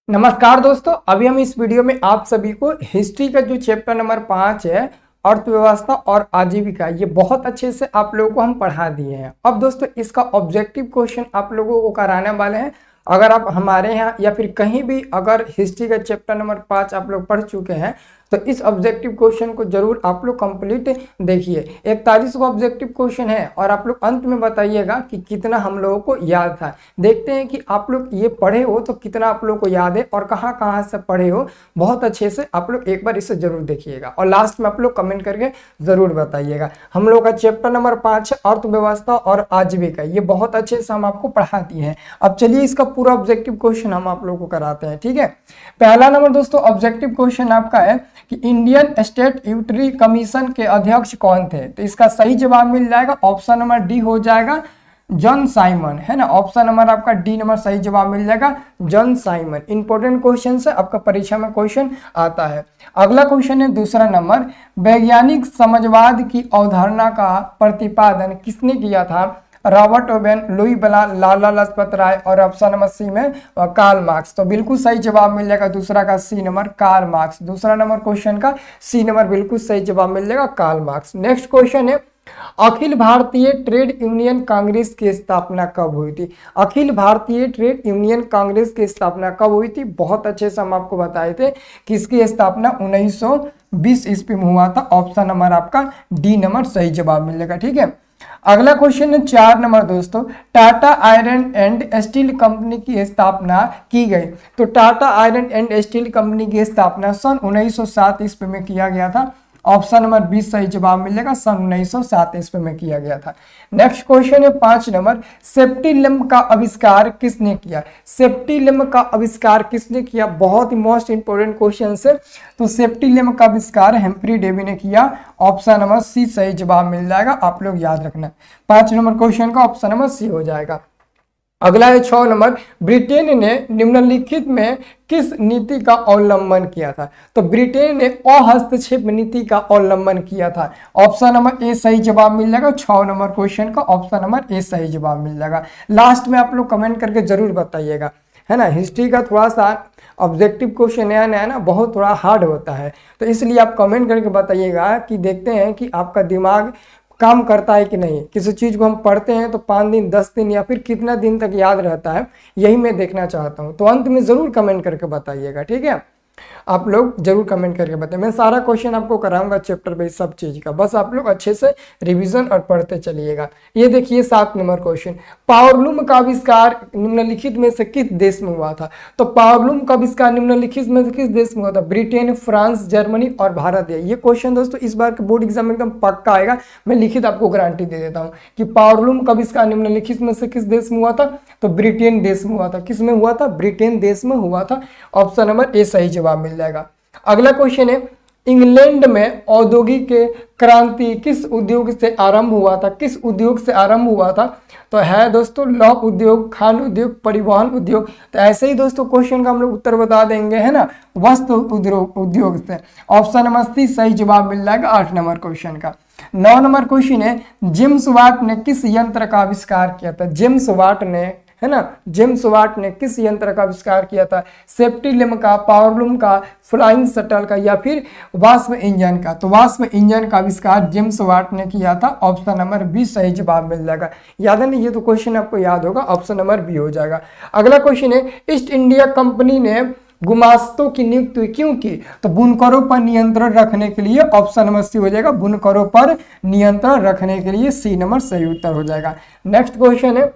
नमस्कार दोस्तों, अभी हम इस वीडियो में आप सभी को हिस्ट्री का जो चैप्टर नंबर 5 है अर्थव्यवस्था और आजीविका, ये बहुत अच्छे से आप लोगों को हम पढ़ा दिए हैं। अब दोस्तों इसका ऑब्जेक्टिव क्वेश्चन आप लोगों को कराने वाले हैं। अगर आप हमारे यहाँ या फिर कहीं भी अगर हिस्ट्री का चैप्टर नंबर 5 आप लोग पढ़ चुके हैं तो इस ऑब्जेक्टिव क्वेश्चन को जरूर आप लोग कंप्लीट देखिए। 41 का ऑब्जेक्टिव क्वेश्चन है और आप लोग अंत में बताइएगा कि कितना हम लोगों को याद था। देखते हैं कि आप लोग ये पढ़े हो तो कितना आप लोग को याद है और कहाँ कहाँ से पढ़े हो। बहुत अच्छे से आप लोग एक बार इसे जरूर देखिएगा और लास्ट में आप लोग कमेंट करके जरूर बताइएगा। हम लोग का चैप्टर नंबर 5 है अर्थव्यवस्था और आजीविका, ये बहुत अच्छे से हम आपको पढ़ा दिए हैं। अब चलिए इसका पूरा ऑब्जेक्टिव क्वेश्चन हम आप लोगों को कराते हैं। ठीक है, पहला नंबर दोस्तों ऑब्जेक्टिव क्वेश्चन आपका है कि इंडियन स्टेट यूटिलिटी कमीशन के अध्यक्ष कौन थे। तो इसका सही जवाब मिल जाएगा, ऑप्शन नंबर डी हो जाएगा जॉन साइमन, है ना। ऑप्शन नंबर आपका डी नंबर सही जवाब मिल जाएगा जॉन साइमन। इंपॉर्टेंट क्वेश्चन से आपका परीक्षा में क्वेश्चन आता है। अगला क्वेश्चन है दूसरा नंबर, वैज्ञानिक समाजवाद की अवधारणा का प्रतिपादन किसने किया था। रॉबर्ट ओवेन, लुई ब्ला, लाला लाजपत राय और ऑप्शन नंबर सी में कार्ल मार्क्स। तो बिल्कुल सही जवाब मिल जाएगा दूसरा का सी नंबर कार्ल मार्क्स। दूसरा नंबर क्वेश्चन का सी नंबर बिल्कुल सही जवाब मिल जाएगा कार्ल मार्क्स। नेक्स्ट क्वेश्चन है, अखिल भारतीय ट्रेड यूनियन कांग्रेस की स्थापना कब हुई थी। अखिल भारतीय ट्रेड यूनियन कांग्रेस की स्थापना कब हुई थी। बहुत अच्छे से हम आपको बताए थे कि इसकी स्थापना 1920 ईस्वी में हुआ था। ऑप्शन नंबर आपका डी नंबर सही जवाब मिल जाएगा। ठीक है, अगला क्वेश्चन है 4 नंबर दोस्तों, Tata iron and steel company की स्थापना की गई। तो Tata iron and steel company की स्थापना सन 1907 ईस्वी में किया गया था। ऑप्शन नंबर 20 सही जवाब मिलेगा, सन 1907 ईस्वी में किया गया था। नेक्स्ट क्वेश्चन है 5 नंबर, सेफ्टी लैंप का आविष्कार किसने किया। सेफ्टी लैंप का आविष्कार किसने किया, बहुत ही मोस्ट इंपोर्टेंट क्वेश्चन है। तो सेफ्टी लैंप का आविष्कार हेम्फ्री डेवी ने किया। ऑप्शन नंबर सी सही जवाब मिल जाएगा, आप लोग याद रखना। 5 नंबर क्वेश्चन का ऑप्शन नंबर सी हो जाएगा। अगला है 6 नंबर, ब्रिटेन ने निम्नलिखित में किस नीति का अवलंबन किया था। तो ब्रिटेन ने अहस्तक्षेप नीति का अवलंबन किया था। ऑप्शन नंबर ए सही जवाब मिल जाएगा। 6 नंबर क्वेश्चन का ऑप्शन नंबर ए सही जवाब मिल जाएगा। लास्ट में आप लोग कमेंट करके जरूर बताइएगा, है ना। हिस्ट्री का थोड़ा सा ऑब्जेक्टिव क्वेश्चन नया नया ना बहुत थोड़ा हार्ड होता है, तो इसलिए आप कमेंट करके बताइएगा कि देखते हैं कि आपका दिमाग काम करता है कि नहीं। किसी चीज़ को हम पढ़ते हैं तो 5 दिन 10 दिन या फिर कितना दिन तक याद रहता है, यही मैं देखना चाहता हूं। तो अंत में ज़रूर कमेंट करके बताइएगा। ठीक है, आप लोग जरूर कमेंट करके बताएं। मैं सारा क्वेश्चन आपको कराऊंगा चैप्टर बेस सब चीज़ का, बस आप लोग अच्छे से रिवीजन और पढ़ते चलिएगा। ये देखिए 7 नंबर क्वेश्चन, पावरलूम का आविष्कार निम्नलिखित में से किस देश में हुआ था। तो पावरलूम का आविष्कार निम्नलिखित में से किस देश में हुआ था। ब्रिटेन, फ्रांस, जर्मनी और भारत है। ये क्वेश्चन दोस्तों इस बार के बोर्ड एग्जाम में एकदम पक्का आएगा। मैं लिखित आपको गारंटी दे देता हूँ कि पावरलूम का आविष्कार निम्नलिखित में से किस देश में हुआ था। तो ब्रिटेन देश में हुआ था। किस में हुआ था, ब्रिटेन देश में हुआ था। ऑप्शन नंबर ए सही जवाब मिल जाएगा। अगला क्वेश्चन है, इंग्लैंड में औद्योगिक क्रांति किस उद्योग से आरंभ हुआ था। किस उद्योग से आरंभ हुआ था। तो है दोस्तों लौह उद्योग, खान उद्योग, परिवहन उद्योग। तो ऐसे ही दोस्तों क्वेश्चन का हम लोग उत्तर बता देंगे, है ना, वस्त्र उद्योग से। ऑप्शन नंबर सी सही जवाब मिल जाएगा 8 नंबर क्वेश्चन का। 9 नंबर क्वेश्चन है, जेम्स वाट ने किस यंत्र का आविष्कार किया था। जेम्स वाट ने, है ना, जेम्स वाट ने किस यंत्र का आविष्कार किया था। सेफ्टी लैंप का, पावरलूम का, फ्लाइंग शटल का या फिर वाष्प इंजन का। तो वाष्प इंजन का आविष्कार जेम्स वाट ने किया था। ऑप्शन नंबर बी सही जवाब मिल जाएगा। याद है ना, ये तो क्वेश्चन आपको याद होगा, ऑप्शन नंबर बी हो जाएगा। अगला क्वेश्चन है, ईस्ट इंडिया कंपनी ने गुमास्तों की नियुक्ति क्यों की। तो बुनकरों पर नियंत्रण रखने के लिए। ऑप्शन नंबर सी हो जाएगा, बुनकरों पर नियंत्रण रखने के लिए। सी नंबर सही उत्तर हो जाएगा। नेक्स्ट क्वेश्चन है,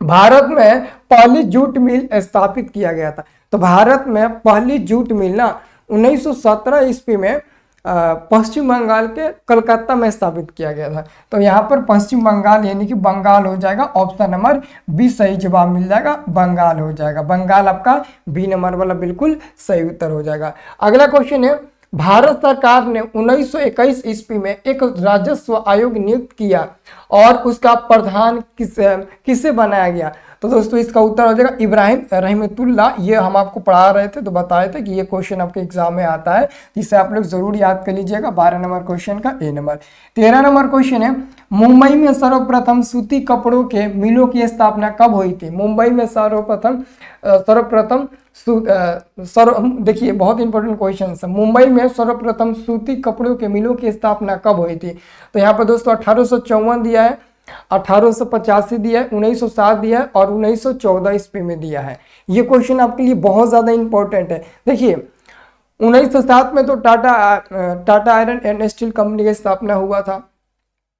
भारत में पहली जूट मिल स्थापित किया गया था। तो भारत में पहली जूट मिल ना 1917 ईस्वी में पश्चिम बंगाल के कलकत्ता में स्थापित किया गया था। तो यहाँ पर पश्चिम बंगाल यानी कि बंगाल हो जाएगा। ऑप्शन नंबर बी सही जवाब मिल जाएगा, बंगाल हो जाएगा। बंगाल आपका बी नंबर वाला बिल्कुल सही उत्तर हो जाएगा। अगला क्वेश्चन है, भारत सरकार ने 1921 ईस्वी में एक राजस्व आयोग नियुक्त किया और उसका प्रधान किसे बनाया गया। तो दोस्तों इसका उत्तर हो जाएगा इब्राहिम रहमतुल्लाह। ये हम आपको पढ़ा रहे थे तो बताए थे कि ये क्वेश्चन आपके एग्जाम में आता है, जिसे आप लोग जरूर याद कर लीजिएगा। 12 नंबर क्वेश्चन का ए नंबर। 13 नंबर क्वेश्चन है, मुंबई में सर्वप्रथम सूती कपड़ों के मिलों की स्थापना कब हुई थी? मुंबई में सर्वप्रथम देखिए बहुत इंपॉर्टेंट क्वेश्चन है। मुंबई में सर्वप्रथम सूती कपड़ों के मिलों की स्थापना कब हुई थी? तो यहाँ पर दोस्तों 1854 दिया है, 1885 दिया है, 1907 दिया है और 1914 ईस्वी में दिया है। ये क्वेश्चन आपके लिए बहुत ज्यादा इंपॉर्टेंट है। देखिए 1907 में तो Tata iron and steel company की स्थापना हुआ था।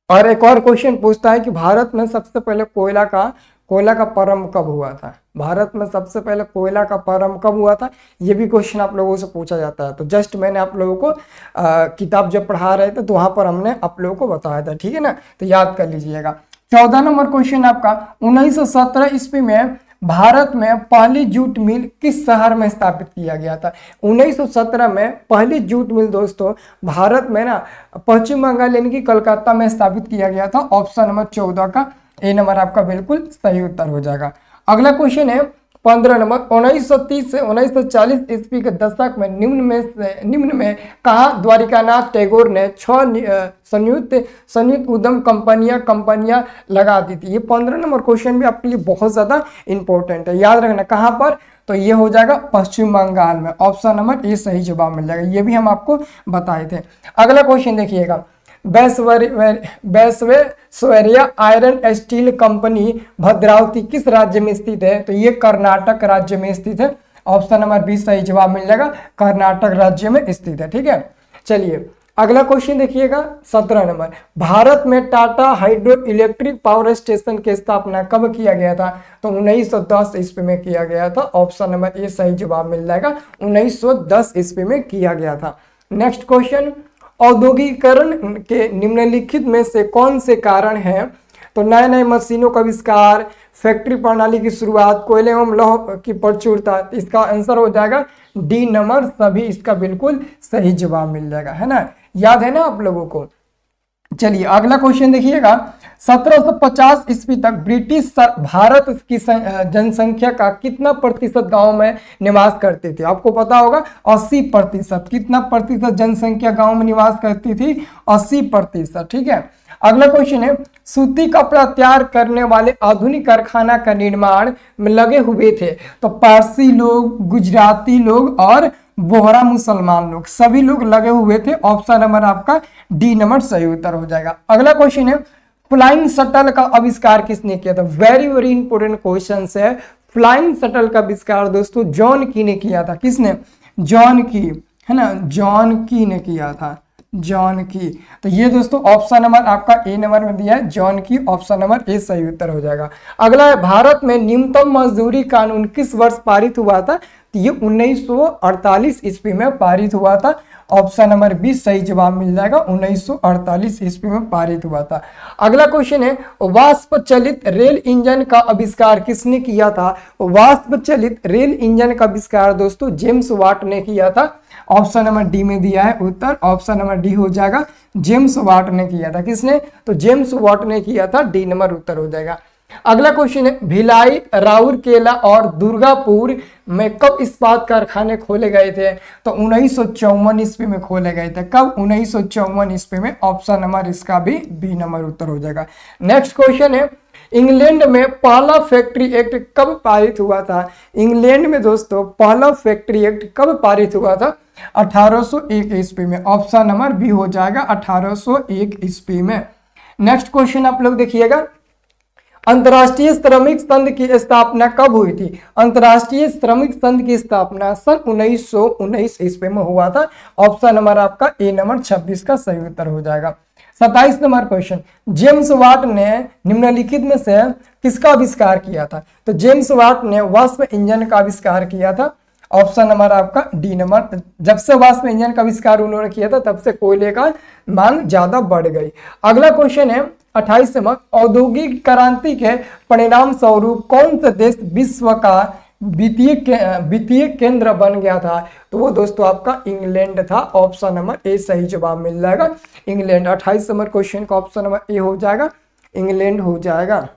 और एक और क्वेश्चन पूछता है कि भारत में सबसे पहले कोयला का प्रारंभ कब हुआ था? भारत में सबसे पहले कोयला का प्रारंभ कब हुआ था? ये भी क्वेश्चन आप लोगों से पूछा जाता है। तो जस्ट मैंने आप लोगों को किताब जब पढ़ा रहे थे तो वहां पर हमने आप लोगों को बताया था, ठीक है ना, तो याद कर लीजिएगा। 14 नंबर क्वेश्चन आपका, 1917 ईस्वी में भारत में पहली जूट मिल किस शहर में स्थापित किया गया था? 1917 में पहली जूट मिल दोस्तों भारत में ना पश्चिम बंगाल यानी कि कोलकाता में स्थापित किया गया था। ऑप्शन नंबर 14 का ए नंबर आपका बिल्कुल सही उत्तर हो जाएगा। अगला क्वेश्चन है 15 नंबर, 1930 से 1940 ईस्वी के दशक में निम्न में कहा द्वारिकानाथ टैगोर ने 6 संयुक्त उद्यम कंपनियां लगा दी थी? ये 15 नंबर क्वेश्चन भी आपके लिए बहुत ज्यादा इंपॉर्टेंट है, याद रखना। कहां पर? तो ये हो जाएगा पश्चिम बंगाल में। ऑप्शन नंबर ए सही जवाब मिल जाएगा, ये भी हम आपको बताए थे। अगला क्वेश्चन देखिएगा, बैसवेश्वरिया आयरन स्टील कंपनी भद्रावती किस राज्य में स्थित है? तो ये कर्नाटक राज्य में स्थित है। ऑप्शन नंबर बी सही जवाब मिल जाएगा, कर्नाटक राज्य में स्थित है, ठीक है। चलिए अगला क्वेश्चन देखिएगा 17 नंबर, भारत में Tata hydro electric power station की स्थापना कब किया गया था? तो 1910 ईस्वी में किया गया था। ऑप्शन नंबर ए सही जवाब मिल जाएगा, 1910 ईस्वी में किया गया था। नेक्स्ट क्वेश्चन, औद्योगिकरण के निम्नलिखित में से कौन से कारण हैं? तो नए नए मशीनों का आविष्कार, फैक्ट्री प्रणाली की शुरुआत, कोयले एवं लौह की प्रचुरता। इसका आंसर हो जाएगा डी नंबर, सभी इसका बिल्कुल सही जवाब मिल जाएगा, है ना, याद है ना आप लोगों को। चलिए अगला क्वेश्चन देखिएगा, 1750 ईस्वी तक ब्रिटिश भारत की जनसंख्या का कितना प्रतिशत गांव में निवास करते थे? आपको पता होगा 80%। कितना प्रतिशत जनसंख्या गांव में निवास करती थी? 80%, ठीक है। अगला क्वेश्चन है, सूती कपड़ा तैयार करने वाले आधुनिक कारखाना का निर्माण में लगे हुए थे? तो पारसी लोग, गुजराती लोग और बोहरा मुसलमान लोग, सभी लोग लगे हुए थे। ऑप्शन नंबर आपका डी नंबर सही उत्तर हो जाएगा। अगला क्वेश्चन है, फ्लाइंग शटल का आविष्कार किसने किया था? वेरी वेरी इंपोर्टेंट क्वेश्चन है। फ्लाइंग शटल का आविष्कार दोस्तों जॉन की ने किया था। किसने? जॉन की, है ना, जॉन की ने किया था, जॉन की। तो ये दोस्तों ऑप्शन नंबर आपका ए नंबर में दिया है, जॉन की। ऑप्शन नंबर ए सही उत्तर हो जाएगा। अगला है, भारत में न्यूनतम मजदूरी कानून किस वर्ष पारित हुआ था? तो ये 1948 ईस्वी में पारित हुआ था। ऑप्शन नंबर बी सही जवाब मिल जाएगा, 1948 ईस्वी में पारित हुआ था। अगला क्वेश्चन है, वाष्प चलित रेल इंजन का आविष्कार किसने किया था? वाष्प चलित रेल इंजन का आविष्कार दोस्तों जेम्स वाट ने किया था। ऑप्शन नंबर डी में दिया है उत्तर, ऑप्शन नंबर डी हो जाएगा, जेम्स वाट ने किया था। किसने? तो जेम्स वाट ने किया था, डी नंबर उत्तर हो जाएगा। अगला क्वेश्चन है, भिलाई, राउरकेला और दुर्गापुर में कब इस्पात कारखाने खोले गए थे? तो 1954 ईस्वी में खोले गए थे। कब? 1954 ईस्वी में। ऑप्शन नंबर इसका भी बी नंबर उत्तर हो जाएगा। नेक्स्ट क्वेश्चन है, इंग्लैंड में पहला फैक्ट्री एक्ट कब पारित हुआ था? इंग्लैंड में दोस्तों पहला फैक्ट्री एक्ट कब पारित हुआ था? 1801 ईस्वी में। ऑप्शन नंबर बी हो जाएगा, 1801 ईस्वी में। नेक्स्ट क्वेश्चन आप लोग देखिएगा, अंतर्राष्ट्रीय श्रमिक संघ की स्थापना कब हुई थी? अंतर्राष्ट्रीय श्रमिक संघ की स्थापना सन 1919 ईस्वी में हुआ था। ऑप्शन नंबर आपका ए नंबर 26 का सही उत्तर हो जाएगा। 27 नंबर क्वेश्चन, जेम्स वाट ने निम्नलिखित में से किसका आविष्कार किया था? तो जेम्स वाट ने वाष्प इंजन का आविष्कार किया था। ऑप्शन नंबर आपका डी नंबर। जब से वाष्प इंजन का आविष्कार उन्होंने किया था तब से कोयले का मांग ज्यादा बढ़ गई। अगला क्वेश्चन है 28 नंबर, औद्योगिक क्रांति के परिणाम स्वरूप कौन सा देश विश्व का वित्तीय केंद्र बन गया था? तो वो दोस्तों आपका इंग्लैंड था। ऑप्शन नंबर ए सही जवाब मिल जाएगा, इंग्लैंड। 28 नंबर क्वेश्चन का ऑप्शन नंबर ए हो जाएगा, इंग्लैंड हो जाएगा।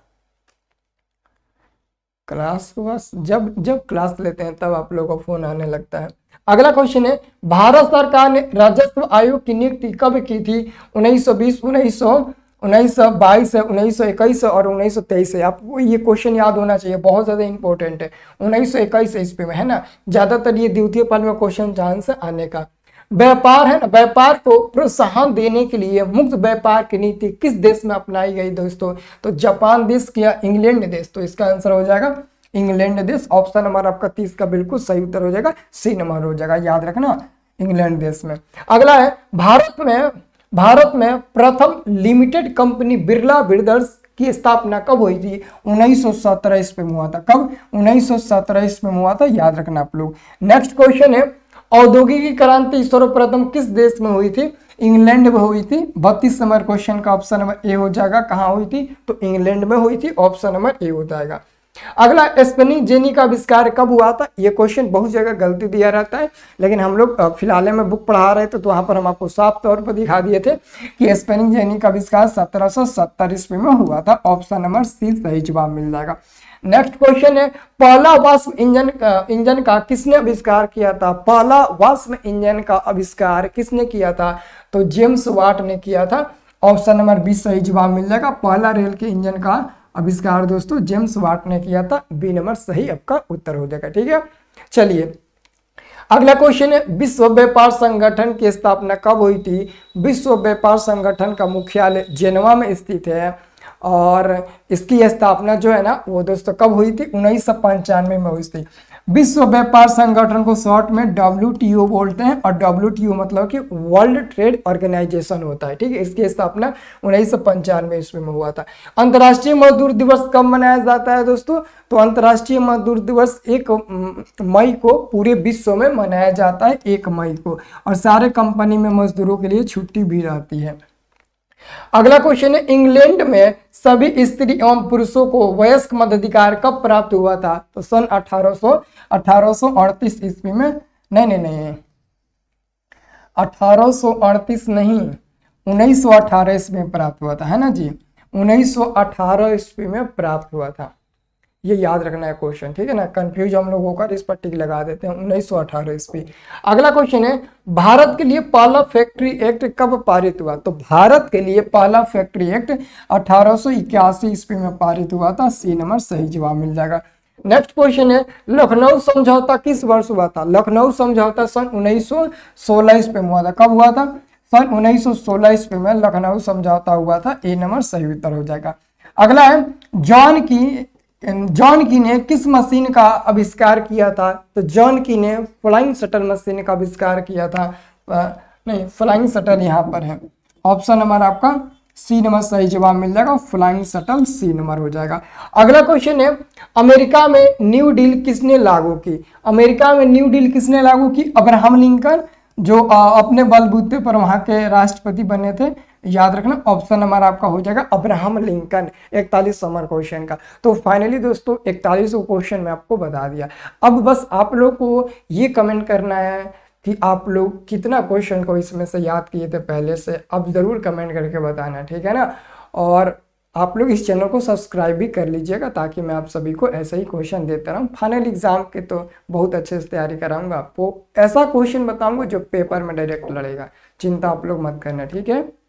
क्लास बस जब क्लास लेते हैं तब आप लोगों को फोन आने लगता है। अगला क्वेश्चन है, भारत सरकार ने राजस्व आयोग की नियुक्ति कब की थी? 1920, 1922 है, 1921 है और 1923 है। आपको ये क्वेश्चन याद होना चाहिए, बहुत ज्यादा इंपॉर्टेंट है। 1921 ईस्वी में, है ना, ज्यादातर ये द्वितीय पाली में क्वेश्चन चांस है आने का। व्यापार है ना, व्यापार को प्रोत्साहन देने के लिए मुक्त व्यापार की नीति किस देश में अपनाई गई दोस्तों? तो जापान देश या इंग्लैंड देश? तो इसका आंसर हो जाएगा इंग्लैंड देश। ऑप्शन नंबर आपका 30 का बिल्कुल सही उत्तर हो जाएगा, सी नंबर हो जाएगा, याद रखना इंग्लैंड देश में। अगला है भारत में प्रथम लिमिटेड कंपनी बिरला ब्रदर्स की स्थापना कब हुई थी? 1917 ईस्वी में हुआ था। कब? 1917 ईस्वी में हुआ था, याद रखना आप लोग। नेक्स्ट क्वेश्चन है, औद्योगिक क्रांति सर्वप्रथम किस देश में हुई थी? इंग्लैंड में हुई थी। 32 नंबर क्वेश्चन का ऑप्शन नंबर ए हो जाएगा। कहाँ हुई थी? तो इंग्लैंड में हुई थी, ऑप्शन नंबर ए हो जाएगा। अगला, स्पेनिश जेनी का आविष्कार कब हुआ था? ये क्वेश्चन बहुत जगह गलती दिया रहता है, लेकिन हम लोग फिलहाल में बुक पढ़ा रहे थे तो वहां पर हम आपको साफ तौर पर दिखा दिए थे कि स्पेनिश जेनी का आविष्कार 1770 ईस्वी में हुआ था। ऑप्शन नंबर सी सही जवाब मिल जाएगा। नेक्स्ट क्वेश्चन है, पहला वाष्प इंजन का किसने आविष्कार किया था? पहला वाष्प इंजन का आविष्कार किसने किया था? तो जेम्स वाट ने किया था। ऑप्शन नंबर 20 सही जवाब मिल जाएगा। पहला रेल के इंजन का आविष्कार दोस्तों जेम्स वाट ने किया था। बी नंबर सही आपका उत्तर हो जाएगा। ठीक है, चलिए अगला क्वेश्चन है, विश्व व्यापार संगठन की स्थापना कब हुई थी? विश्व व्यापार संगठन का मुख्यालय जेनेवा में स्थित है और इसकी स्थापना जो है ना वो दोस्तों कब हुई थी? 1995 में हुई थी। विश्व व्यापार संगठन को शॉर्ट में WTO बोलते हैं और WTO मतलब कि वर्ल्ड ट्रेड ऑर्गेनाइजेशन होता है। ठीक है, इसकी स्थापना 1995 ईस्वी में हुआ था। अंतर्राष्ट्रीय मजदूर दिवस कब मनाया जाता है दोस्तों? तो अंतर्राष्ट्रीय मजदूर दिवस 1 मई को पूरे विश्व में मनाया जाता है, 1 मई को, और सारे कंपनी में मजदूरों के लिए छुट्टी भी रहती है। अगला क्वेश्चन है, इंग्लैंड में सभी स्त्री एवं पुरुषों को वयस्क मताधिकार कब प्राप्त हुआ था? तो सन 1838 ईस्वी में। नहीं 1838 नहीं, 1918 ईस्वी में प्राप्त हुआ था, है ना जी, 1918 ईस्वी में प्राप्त हुआ था। ये याद रखना है क्वेश्चन, ठीक है ना, कंफ्यूज हम लोग होकर इस पर टिक लगा देते हैं, 1918 ईस्वी। अगला क्वेश्चन है, भारत के लिए पहला फैक्ट्री एक्ट कब पारित हुआ? तो भारत के लिए पहला फैक्ट्री एक्ट 1881 ईस्वी में पारित हुआ था। सी नंबर सही जवाब मिल जाएगा। नेक्स्ट क्वेश्चन है, लखनऊ समझौता किस वर्ष हुआ था? लखनऊ समझौता सन 1916 ईस्वी में हुआ था। कब हुआ था? सन 1916 ईस्वी में लखनऊ समझौता हुआ था। ए नंबर सही उत्तर हो जाएगा। अगला है, जॉन की ने किस मशीन का आविष्कार किया था? तो जॉन की ने फ्लाइंग शटल मशीन का आविष्कार किया था। नहीं, फ्लाइंग शटल यहाँ पर है। ऑप्शन नंबर आपका सी नंबर सही जवाब मिल जाएगा। फ्लाइंग शटल सी नंबर हो जाएगा। अगला क्वेश्चन है, अमेरिका में न्यू डील किसने लागू की? अमेरिका में न्यू डील किसने लागू की? अब्राहम लिंकन, जो अपने बलबूते पर वहां के राष्ट्रपति बने थे। याद रखना, ऑप्शन नंबर आपका हो जाएगा अब्राहम लिंकन। 41 नंबर क्वेश्चन का। तो फाइनली दोस्तों 41 क्वेश्चन में आपको बता दिया। अब बस आप लोग को ये कमेंट करना है कि आप लोग कितना क्वेश्चन को इसमें से याद किए थे पहले से। अब जरूर कमेंट करके बताना, ठीक है ना। और आप लोग इस चैनल को सब्सक्राइब भी कर लीजिएगा ताकि मैं आप सभी को ऐसे ही क्वेश्चन देता रहूँ। फाइनल एग्जाम के तो बहुत अच्छे से तैयारी कराऊंगा आपको, ऐसा क्वेश्चन बताऊंगा जो पेपर में डायरेक्ट लड़ेगा। चिंता आप लोग मत करना, ठीक है।